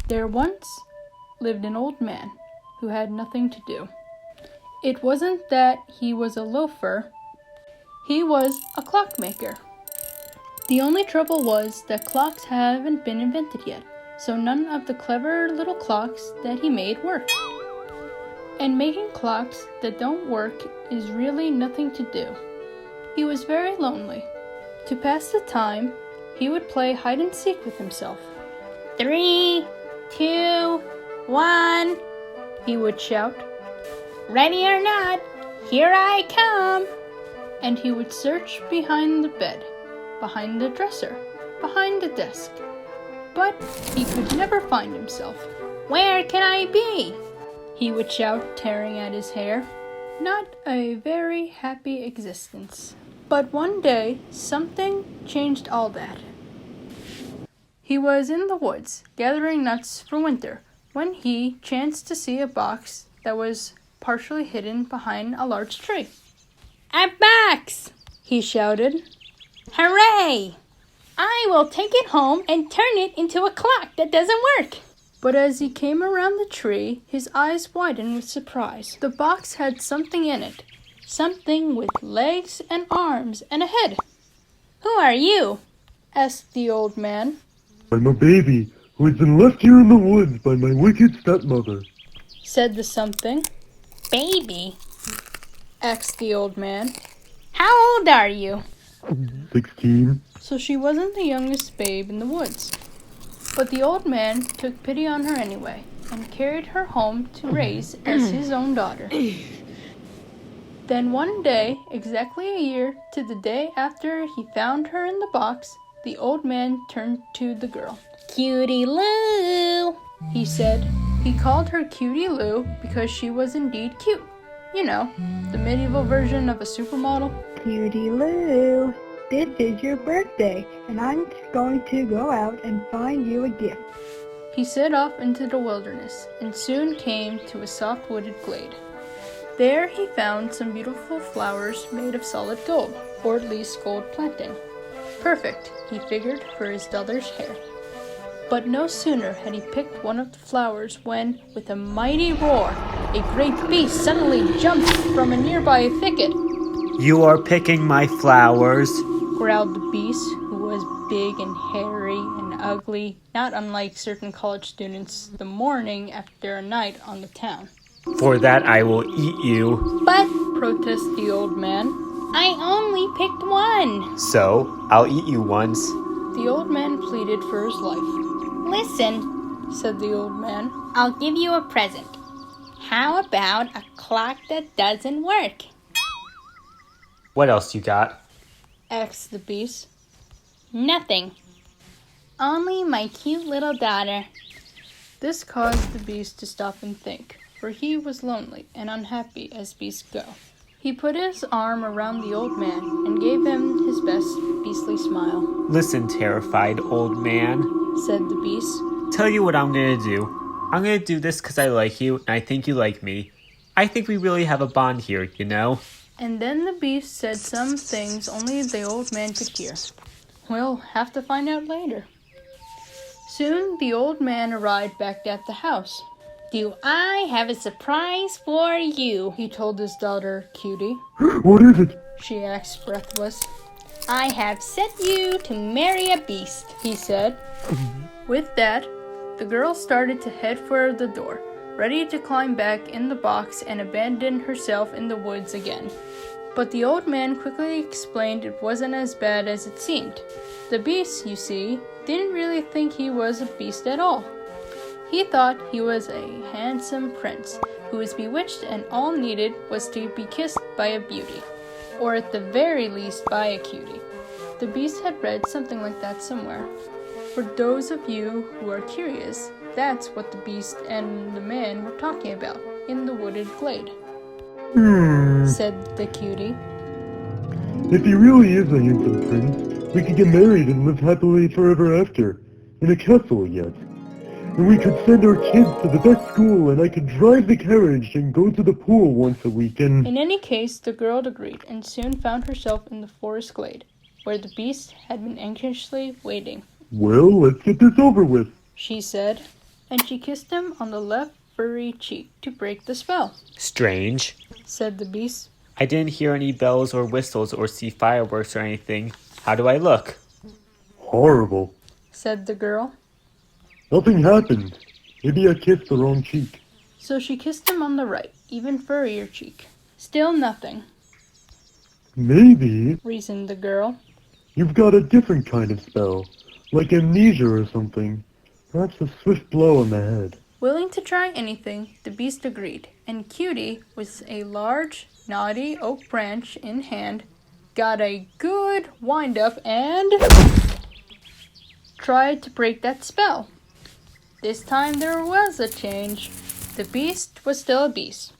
There once lived an old man who had nothing to do. It wasn't that he was a loafer, he was a clockmaker. The only trouble was that clocks haven't been invented yet, so none of the clever little clocks that he made worked. And making clocks that don't work is really nothing to do. He was very lonely. To pass the time, he would play hide and seek with himself. 3, 2, 1, he would shout. Ready or not, here I come. And he would search behind the bed, behind the dresser, behind the desk. But he could never find himself. Where can I be? He would shout, tearing at his hair. Not a very happy existence. But one day, something changed all that. He was in the woods, gathering nuts for winter, when he chanced to see a box that was partially hidden behind a large tree. A box! He shouted. Hooray! I will take it home and turn it into a clock that doesn't work. But as he came around the tree, his eyes widened with surprise. The box had something in it. Something with legs and arms and a head. Who are you? Asked the old man. I'm a baby who has been left here in the woods by my wicked stepmother, said the something. Baby? Asked the old man. How old are you? 16. So she wasn't the youngest babe in the woods. But the old man took pity on her anyway, and carried her home to raise as his own daughter. Then one day, exactly a year to the day after he found her in the box, the old man turned to the girl. Cutie Lou, he said. He called her Cutie Lou because she was indeed cute. You know, the medieval version of a supermodel. Cutie Lou, this is your birthday, and I'm going to go out and find you a gift. He set off into the wilderness, and soon came to a soft wooded glade. There he found some beautiful flowers made of solid gold, or at least gold planting. Perfect, he figured, for his daughter's hair. But no sooner had he picked one of the flowers when, with a mighty roar, a great beast suddenly jumped from a nearby thicket. You are picking my flowers, growled the beast, who was big and hairy and ugly, not unlike certain college students the morning after a night on the town. For that I will eat you. But, protested the old man, I only picked one. So, I'll eat you once. The old man pleaded for his life. Listen, said the old man, I'll give you a present. How about a clock that doesn't work? What else you got? Asked the beast. Nothing. Only my cute little daughter. This caused the beast to stop and think, for he was lonely and unhappy as beasts go. He put his arm around the old man and gave him his best beastly smile. Listen, terrified old man, said the beast. Tell you what I'm gonna do. I'm gonna do this because I like you and I think you like me. I think we really have a bond here, you know? And then the beast said some things only the old man could hear. We'll have to find out later. Soon the old man arrived back at the house. Do I have a surprise for you? He told his daughter, Cutie. What is it? She asked, breathless. I have set you to marry a beast, he said. With that, the girl started to head for the door, ready to climb back in the box and abandon herself in the woods again. But the old man quickly explained it wasn't as bad as it seemed. The beast, you see, didn't really think he was a beast at all. He thought he was a handsome prince who was bewitched and all needed was to be kissed by a beauty, or at the very least by a cutie. The beast had read something like that somewhere. For those of you who are curious, that's what the beast and the man were talking about in the wooded glade. Said the cutie. If he really is a handsome prince, we could get married and live happily forever after, in a castle yet. And we could send our kids to the best school, and I could drive the carriage and go to the pool once a week and... In any case, the girl agreed, and soon found herself in the forest glade, where the beast had been anxiously waiting. Well, let's get this over with, she said. and she kissed him on the left furry cheek to break the spell. Strange. Said the beast. I didn't hear any bells or whistles or see fireworks or anything. How do I look? Horrible. Said the girl. Nothing happened. Maybe I kissed the wrong cheek. So she kissed him on the right, even furrier cheek. Still nothing. Maybe Reasoned the girl. you've got a different kind of spell, like amnesia or something. Perhaps a swift blow on the head. Willing to try anything, the beast agreed, and Cutie, with a large, knotty oak branch in hand, got a good wind-up and tried to break that spell. This time there was a change. The beast was still a beast.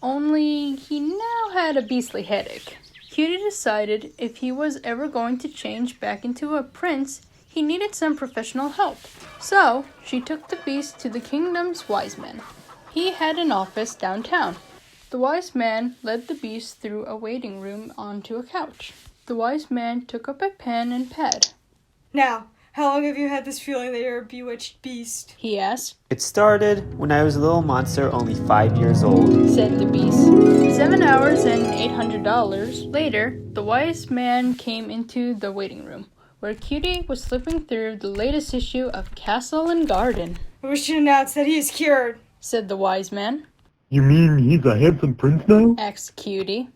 Only he now had a beastly headache. Cutie decided if he was ever going to change back into a prince, he needed some professional help. So she took the beast to the kingdom's wise man. He had an office downtown. The wise man led the beast through a waiting room onto a couch. The wise man took up a pen and pad. Now, how long have you had this feeling that you're a bewitched beast? He asked. It started when I was a little monster only 5 years old. Said the beast. 7 hours and $800 later, the wise man came into the waiting room, where Cutie was flipping through the latest issue of Castle and Garden. I wish to announce that he is cured. Said the wise man. You mean he's a handsome prince now? Asked Cutie.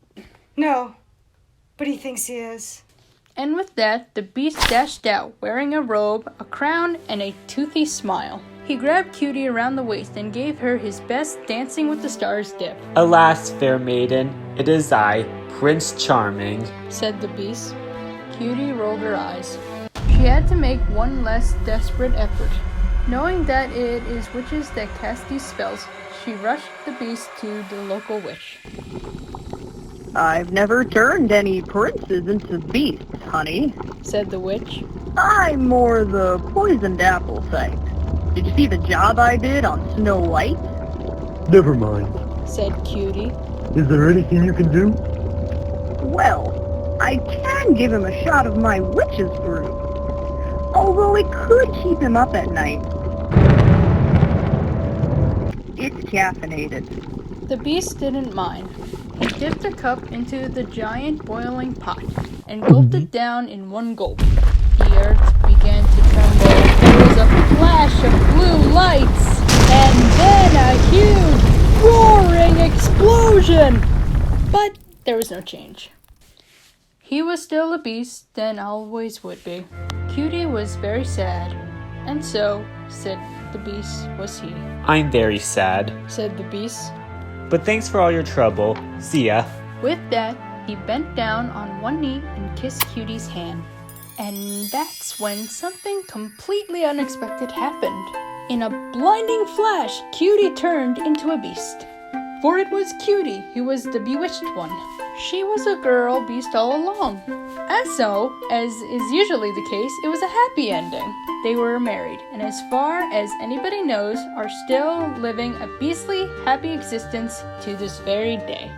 No, but he thinks he is. And with that, the beast dashed out, wearing a robe, a crown, and a toothy smile. He grabbed Cutie around the waist and gave her his best Dancing with the Stars dip. Alas, fair maiden, it is I, Prince Charming. Said the beast. Cutie rolled her eyes. She had to make one last desperate effort. Knowing that it is witches that cast these spells, she rushed the beast to the local witch. I've never turned any princes into beasts, honey. Said the witch. I'm more the poisoned apple type. Did you see the job I did on Snow White? Never mind. Said Cutie. Is there anything you can do? Well, I can give him a shot of my witch's brew. Although it could keep him up at night. It's caffeinated. The beast didn't mind. He dipped a cup into the giant boiling pot and gulped it down in one gulp. The earth began to tremble. There was a flash of blue lights, and then a huge, roaring explosion! But there was no change. He was still a beast, and always would be. Cutie was very sad, and so, said the beast, was he. I'm very sad. Said the beast. But thanks for all your trouble. See ya. With that, he bent down on one knee and kissed Cutie's hand. And that's when something completely unexpected happened. In a blinding flash, Cutie turned into a beast. For it was Cutie who was the bewitched one. She was a girl beast all along. As is usually the case, it was a happy ending. They were married, and as far as anybody knows, are still living a beastly, happy existence to this very day.